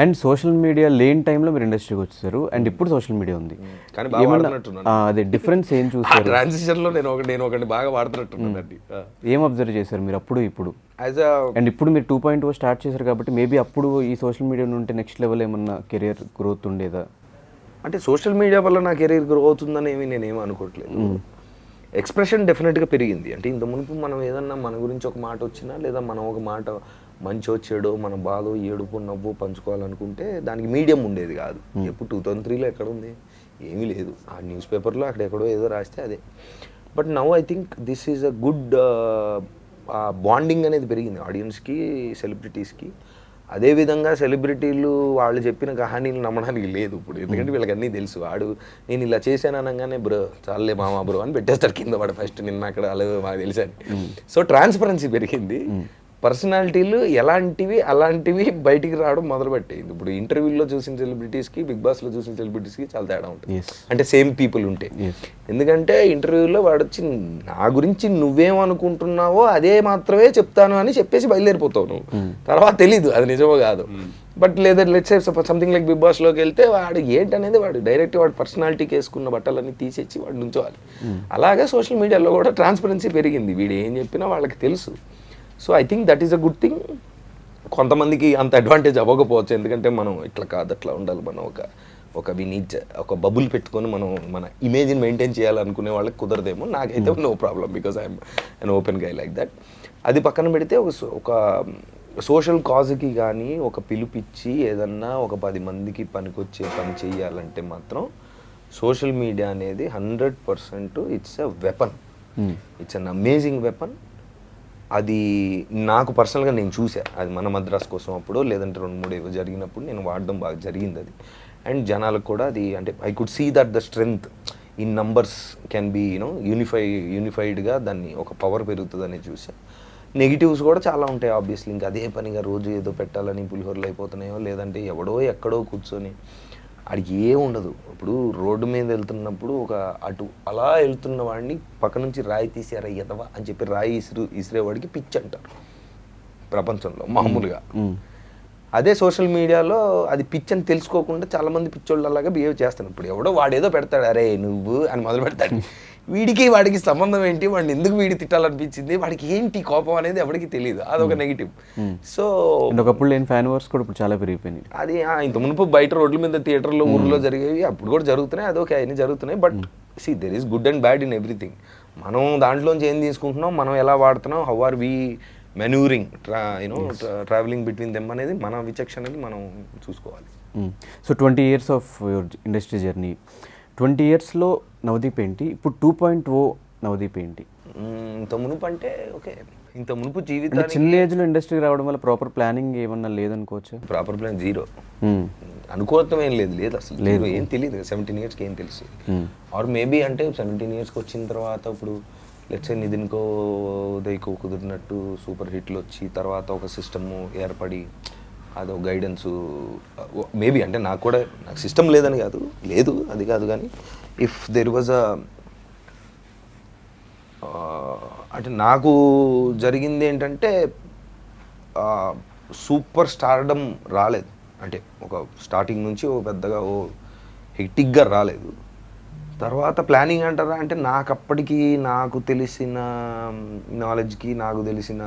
And social media లేని టైంలో మీరు ఇండస్ట్రీకి వచ్చేసారు అండ్ ఇప్పుడు సోషల్ మీడియా ఉంది. కానీ బాగా వాడుతున్నట్టున్నాను. అదే డిఫరెన్స్ ఏం చూసారు? ట్రాన్సిషన్లో నేను ఒకటి బాగా వాడుతున్నట్టున్నానండి. ఏం అబ్జర్వ్ చేశారు మీరు అప్పుడు ఇప్పుడు? యాజ్ అ అండ్ ఇప్పుడు మీరు 2.0 స్టార్ట్ చేశారు కాబట్టి మేబీ అప్పుడు ఈ సోషల్ మీడియా నుండి నెక్స్ట్ లెవెల్ ఏమన్నా కెరియర్ గ్రోత్ ఉండేదా? అంటే సోషల్ మీడియా వల్ల నా కెరీర్ గ్రో అవుతుందని నేనేం అనుకోవట్లేదు. ఎక్స్ప్రెషన్ డెఫినెట్గా పెరిగింది. అంటే ఇంత మునుపు మనం ఏదన్నా మన గురించి ఒక మాట వచ్చినా లేదా మనం ఒక మాట మంచో చెడో మన బాధ ఏడుపు నవ్వు పంచుకోవాలనుకుంటే దానికి మీడియం ఉండేది కాదు. ఎప్పుడు 2003లో ఎక్కడ ఉంది? ఏమీ లేదు. ఆ న్యూస్ పేపర్లో అక్కడెక్కడో ఏదో రాస్తే అదే. But now I think this is a good bonding అనేది పెరిగింది ఆడియన్స్కి, సెలబ్రిటీస్కి. అదేవిధంగా సెలబ్రిటీలు వాళ్ళు చెప్పిన కహానీలు నమ్మడానికి లేదు ఇప్పుడు. ఎందుకంటే వీళ్ళకి అన్నీ తెలుసు. వాడు నేను ఇలా చేశాను అనగానే బ్రో చాలే మామా బ్రో అని పెట్టేస్తారు కింద. వాడు ఫస్ట్ నిన్న అక్కడ అలాగే మాకు తెలిసాను. సో ట్రాన్స్పరెన్సీ పెరిగింది. పర్సనాలిటీలు ఎలాంటివి అలాంటివి బయటికి రావడం మొదలుపెట్టింది. ఇప్పుడు ఇంటర్వ్యూలో చూసిన సెలబ్రిటీస్కి, బిగ్ బాస్లో చూసిన సెలబ్రిటీస్కి చాలా తేడా ఉంటుంది. అంటే సేమ్ పీపుల్ ఉంటే. ఎందుకంటే ఇంటర్వ్యూలో వాడు వచ్చి నా గురించి నువ్వేమనుకుంటున్నావో అదే మాత్రమే చెప్తాను అని చెప్పేసి బయలుదేరిపోతావు నువ్వు. తర్వాత తెలీదు అది నిజమో కాదు. బట్ లేదా let's say something like Bigg బాస్లోకి వెళ్తే వాడు ఏంటనేది వాడు డైరెక్ట్ వాడు పర్సనాలిటీకి వేసుకున్న బట్టలన్నీ తీసేసి వాడు నుంచోవాలి. అలాగే సోషల్ మీడియాలో కూడా ట్రాన్స్పరెన్సీ పెరిగింది. వీడు ఏం చెప్పినా వాళ్ళకి తెలుసు. So I think that is a good thing. కొంతమందికి అంత అడ్వాంటేజ్ అవ్వకపోవచ్చు. ఎందుకంటే మనం ఇట్లా కాదు అట్లా ఉండాలి, మనం ఒక ఒక బబుల్ పెట్టుకొని మనం మన ఇమేజ్ని మెయింటైన్ చేయాలనుకునే వాళ్ళకి కుదరదేమో. నాకైతే no problem because I'm an open guy like that. అది పక్కన పెడితే ఒక సోషల్ కాజ్కి కానీ ఒక పిలుపిచ్చి ఏదన్నా ఒక 10 మందికి పనికొచ్చే పని చేయాలంటే మాత్రం సోషల్ మీడియా అనేది 100% it's a weapon. It's an amazing weapon. అది నాకు పర్సనల్గా నేను చూసా. అది మన మద్రాస్ కోసం అప్పుడు లేదంటే 2-3 ఏవో జరిగినప్పుడు నేను వాడడం బాగా జరిగింది అది. అండ్ జనాలకు కూడా అది అంటే I could see that the strength in numbers can be యూనిఫైడ్గా దాన్ని ఒక పవర్ పెరుగుతుందని చూసా. నెగిటివ్స్ కూడా చాలా ఉంటాయి ఆబ్వియస్లీ. ఇంకా అదే పనిగా రోజు ఏదో పెట్టాలని పులిహోరలు అయిపోతున్నాయో లేదంటే ఎవడో ఎక్కడో కూర్చొని ఆడికి ఏం ఉండదు. ఇప్పుడు రోడ్డు మీద వెళ్తున్నప్పుడు ఒక అటు అలా వెళ్తున్న వాడిని పక్క నుంచి రాయి తీసారా ఎదవా అని చెప్పి రాయి ఇసిరేవాడికి పిచ్చి అంటారు ప్రపంచంలో మామూలుగా. అదే సోషల్ మీడియాలో అది పిచ్చి అని తెలుసుకోకుండా చాలామంది పిచ్చోళ్ళు అలాగా బిహేవ్ చేస్తారు. ఇప్పుడు ఎవడో వాడేదో పెడతాడు, అరే నువ్వు అని మొదలు పెడతాడు. వాడికి సంబంధం ఏంటి, వాడిని ఎందుకు వీడి తిట్టాలనిపించింది, వాడికి ఏంటి కోపం అనేది ఎవరికి తెలియదు. అదొక నెగిటివ్. సో ఒకప్పుడు లేని ఫ్యాన్ వార్స్ కూడా ఇప్పుడు చాలా పెరిగిపోయినాయి. అది ఇంత మునుపు బయట రోడ్ల మీద థియేటర్లో ఊర్లో జరిగేవి అప్పుడు కూడా జరుగుతున్నాయి. అదొక అన్ని జరుగుతున్నాయి. But see there is good and bad in everything. మనం దాంట్లోంచి ఏం తీసుకుంటున్నాం, మనం ఎలా వాడుతున్నాం, how are we manoeuvring travelling between them అనేది మన విచక్షణ అనేది మనం చూసుకోవాలి. So 20 years of your industry journey, 20 yearsలో నవదీప్ ఏంటి, ఇప్పుడు 2.0 నవదీప్ ఏంటి? ఇంత మునుపు అంటే ఓకే, ఇంత మునుపు జీవితం చిన్న ఏజ్లో ఇండస్ట్రీకి రావడం వల్ల ప్రాపర్ ప్లానింగ్ ఏమన్నా లేదనుకోవచ్చు? Proper plan zero. అనుకోవటం ఏం లేదు అసలు. లేదు, ఏం తెలియదు. 17 yearsకి ఏం తెలుసు? ఆర్ మేబీ అంటే 17 yearsకి వచ్చిన తర్వాత ఇప్పుడు లెట్స్ నితిన్కో ఉదయ్కో కుదిరినట్టు సూపర్ హిట్లు వచ్చి తర్వాత ఒక సిస్టము ఏర్పడి అదో గైడెన్సు మేబీ. అంటే నాకు సిస్టమ్ లేదని కాదు, లేదు అది కాదు. కానీ ఇఫ్ దెర్ వాజ్ అంటే నాకు జరిగింది ఏంటంటే సూపర్ స్టార్డమ్ రాలేదు. అంటే ఒక స్టార్టింగ్ నుంచి ఓ పెద్దగా ఓ హెక్టిక్గా రాలేదు. తర్వాత ప్లానింగ్ అంటారా అంటే అప్పటికి నాకు తెలిసిన నాలెడ్జ్కి, నాకు తెలిసిన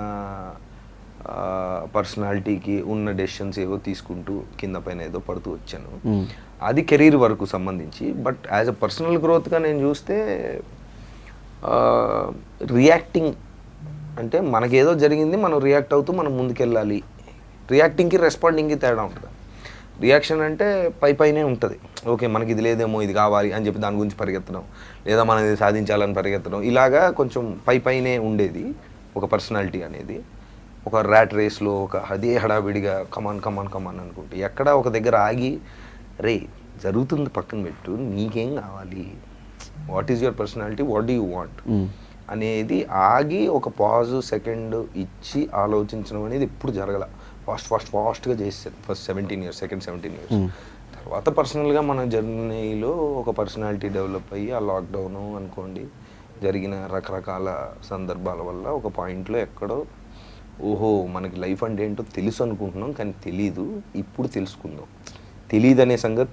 పర్సనాలిటీకి ఉన్న డెసిషన్స్ ఏవో తీసుకుంటూ కింద పైన ఏదో పడుతూ వచ్చాను. అది కెరీర్ వరకు సంబంధించి. బట్ యాజ్ అ పర్సనల్ గ్రోత్గా నేను చూస్తే రియాక్టింగ్ అంటే మనకేదో జరిగింది, మనం రియాక్ట్ అవుతూ మనం ముందుకెళ్ళాలి. రియాక్టింగ్కి రెస్పాండింగ్కి తేడా ఉంటుంది. రియాక్షన్ అంటే పైనే ఉంటుంది. ఓకే మనకి ఇది లేదేమో, ఇది కావాలి అని చెప్పి దాని గురించి పరిగెత్తడం, లేదా మనం ఇది సాధించాలని పరిగెత్తడం, ఇలాగా కొంచెం పైనే ఉండేది ఒక పర్సనాలిటీ అనేది. ఒక ర్యాట్ రేస్లో ఒక అదే హడావిడిగా కమాన్ అనుకుంటే ఎక్కడ ఒక దగ్గర ఆగి రే జరుగుతుంది పక్కన పెట్టు, నీకేం కావాలి, what is your personality, what do you want అనేది ఆగి ఒక పాజ్ సెకండ్ ఇచ్చి ఆలోచించడం అనేది ఎప్పుడు జరగల. ఫాస్ట్గా చేశాను ఫస్ట్ 17 years, సెకండ్ 17 years. తర్వాత పర్సనల్గా మన జర్నీలో ఒక పర్సనాలిటీ డెవలప్ అయ్యి ఆ లాక్డౌను అనుకోండి జరిగిన రకరకాల సందర్భాల వల్ల ఒక పాయింట్లో ఎక్కడో ఓహో మనకి లైఫ్ అంటే ఏంటో తెలుసు అనుకుంటున్నాం కానీ తెలీదు, ఇప్పుడు తెలుసుకుందాం. తెలియదు అనే సంగతి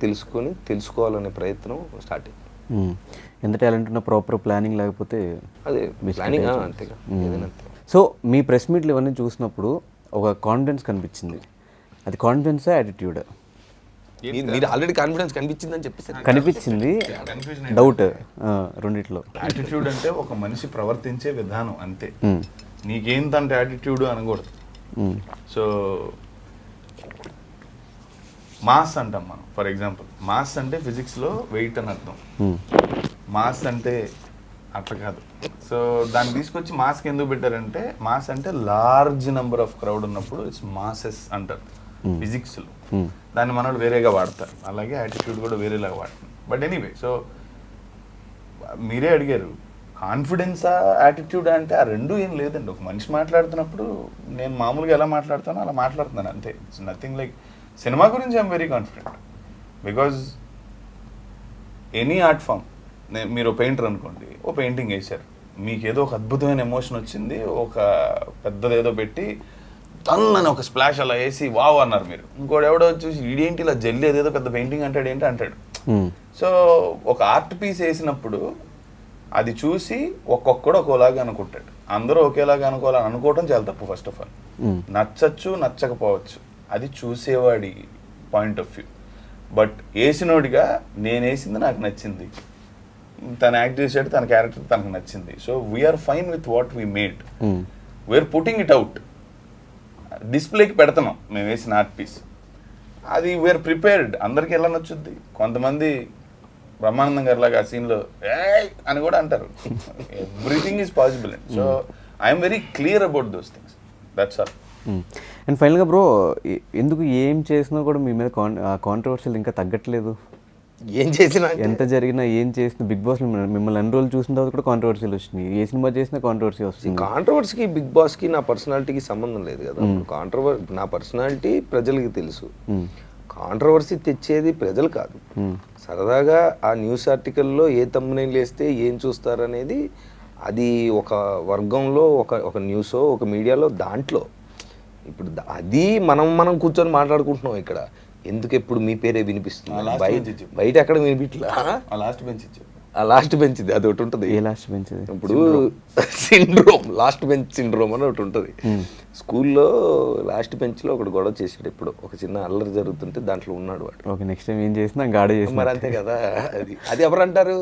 తెలుసుకోవాలనే ప్రయత్నం స్టార్ట్ అయింది. ఎంత టాలెంట్ ఉన్నా ప్రాపర్ ప్లానింగ్ లేకపోతే అదే ప్లానింగ్ అంతేగా, ఏదైనా అంతే. సో మీ ప్రెస్ మీట్లు ఇవన్నీ చూసినప్పుడు ఒక కాన్ఫిడెన్స్ కనిపించింది. అది కాన్ఫిడెన్సా యాటిట్యూడా? మీరు ఆల్రెడీ కాన్ఫిడెన్స్ కనిపించిందని చెప్పేసి కనిపించింది, డౌట్ రెండిట్లో. యాటిట్యూడ్ అంటే ఒక మనిషి ప్రవర్తించే విధానం అంతే. నీకేంతంటే యాటిట్యూడ్ అనకూడదు. సో మాస్ అంటాం మనం. ఫర్ ఎగ్జాంపుల్ మాస్ అంటే ఫిజిక్స్లో వెయిట్ అని అర్థం. మాస్ అంటే అట్లా కాదు. సో దాన్ని తీసుకొచ్చి మాస్కి ఎందుకు పెట్టారంటే, మాస్ అంటే లార్జ్ నెంబర్ ఆఫ్ క్రౌడ్ ఉన్నప్పుడు ఇట్స్ మాసెస్ అంటారు ఫిజిక్స్లో. దాన్ని మనోళ్ళు వేరేగా వాడతారు. అలాగే యాటిట్యూడ్ కూడా వేరేలాగా వాడతారు. బట్ ఎనీవే, సో మీరే అడిగారు కాన్ఫిడెన్సా యాటిట్యూడ్ అంటే ఆ రెండు ఏం లేదండి. ఒక మనిషి మాట్లాడుతున్నప్పుడు నేను మామూలుగా ఎలా మాట్లాడుతానో అలా మాట్లాడుతున్నాను అంతే. It's nothing like. సినిమా గురించి I'm very confident because any art form, మీరు పెయింటర్ అనుకోండి, ఓ పెయింటింగ్ వేశారు, మీకు ఏదో ఒక అద్భుతమైన ఎమోషన్ వచ్చింది, ఒక పెద్దది ఏదో పెట్టి తన్నని ఒక స్ప్లాష్ అలా వేసి వావ్ అన్నారు మీరు. ఇంకోటి ఎవడో చూసి ఇదేంటి ఇలా జల్లి ఏదేదో పెద్ద పెయింటింగ్ అంటాడు ఏంటి అంటాడు. సో ఒక ఆర్ట్ పీస్ వేసినప్పుడు అది చూసి ఒక్కొక్కడు ఒక్కోలాగా అనుకుంటాడు. అందరూ ఒకేలాగా అనుకోవాలని అనుకోవటం చాలా తప్పు. ఫస్ట్ ఆఫ్ ఆల్ నచ్చచ్చు నచ్చకపోవచ్చు, అది చూసేవాడి పాయింట్ ఆఫ్ వ్యూ. బట్ వేసినోడిగా నేను వేసింది నాకు నచ్చింది, తను యాక్ట్ చేసాడు, తన క్యారెక్టర్ తనకు నచ్చింది. So we're fine with what we made, we're putting it out. డిస్ప్లేకి పెడుతున్నాం మేము వేసిన ఆర్ట్ పీస్, అది వీఆర్ ప్రిపేర్డ్. అందరికీ ఎలా నచ్చుద్ది? కొంతమంది బ్రహ్మానందం గారి లాగా ఆ సీన్లో ఏయ్ అని కూడా అంటారు. Everything is possible. So I'm very clear about those things. That's all. And ఫైనల్గా బ్రో, ఎందుకు ఏం చేసినా కూడా మీ మీద కాంట్రవర్షియల్ ఇంకా తగ్గట్లేదు? ఏం చేసినా ఎంత జరిగినా ఏం చేసినా బిగ్ బాస్ మిమ్మల్ని అన్ని రోజులు చూసిన తర్వాత కూడా కాంట్రవర్సీలు వచ్చినాయి. ఏ సినిమా చేసినా కాంట్రవర్సీ వస్తుంది. కాంట్రవర్సీకి బిగ్ బాస్కి నా పర్సనాలిటీకి సంబంధం లేదు కదా. నా పర్సనాలిటీ ప్రజలకి తెలుసు. కాంట్రవర్సీ తెచ్చేది ప్రజలు కాదు. సరదాగా ఆ న్యూస్ ఆర్టికల్లో ఏ తమ్మునైలు వేస్తే ఏం చూస్తారనేది అది ఒక వర్గంలో ఒక న్యూసో ఒక మీడియాలో దాంట్లో. ఇప్పుడు అది మనం కూర్చొని మాట్లాడుకుంటున్నాం ఇక్కడ. ఎందుకు ఎప్పుడు మీ పేరే వినిపిస్తుంది? బయట ఎక్కడ వినిపించలా. లాస్ట్ బెంచ్ ఇచ్చారు. ఆ లాస్ట్ బెంచ్ ఇది, అది ఒకటి ఉంటుంది. ఏ లాస్ట్ బెంచ్? ఇప్పుడు సిండ్రోమ్, లాస్ట్ బెంచ్ సిండ్రోమ్ అని ఒకటి ఉంటుంది. స్కూల్లో లాస్ట్ బెంచ్లో ఒకటి గొడవ చేసాడు. ఇప్పుడు ఒక చిన్న అల్లరి జరుగుతుంటే దాంట్లో ఉన్నాడు వాడు. ఓకే, నెక్స్ట్ టైం ఏం చేసినా గాడే చేసి మరి అంతే కదా. అది ఎవరంటారు?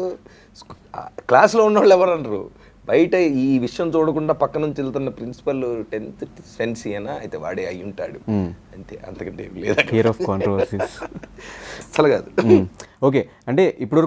క్లాస్లో ఉన్నవాళ్ళు ఎవరు అంటారు? బయట ఈ విషయం చూడకుండా పక్క నుంచి వెళ్తున్న ప్రిన్సిపల్ 10th సెన్సీనా అయితే వాడే అయి ఉంటాడు అంతే, అంతకంటే లేదు. కేర్ ఆఫ్ కాంట్రవర్సీస్ అసలు కాదు. ఓకే, అంటే ఇప్పుడు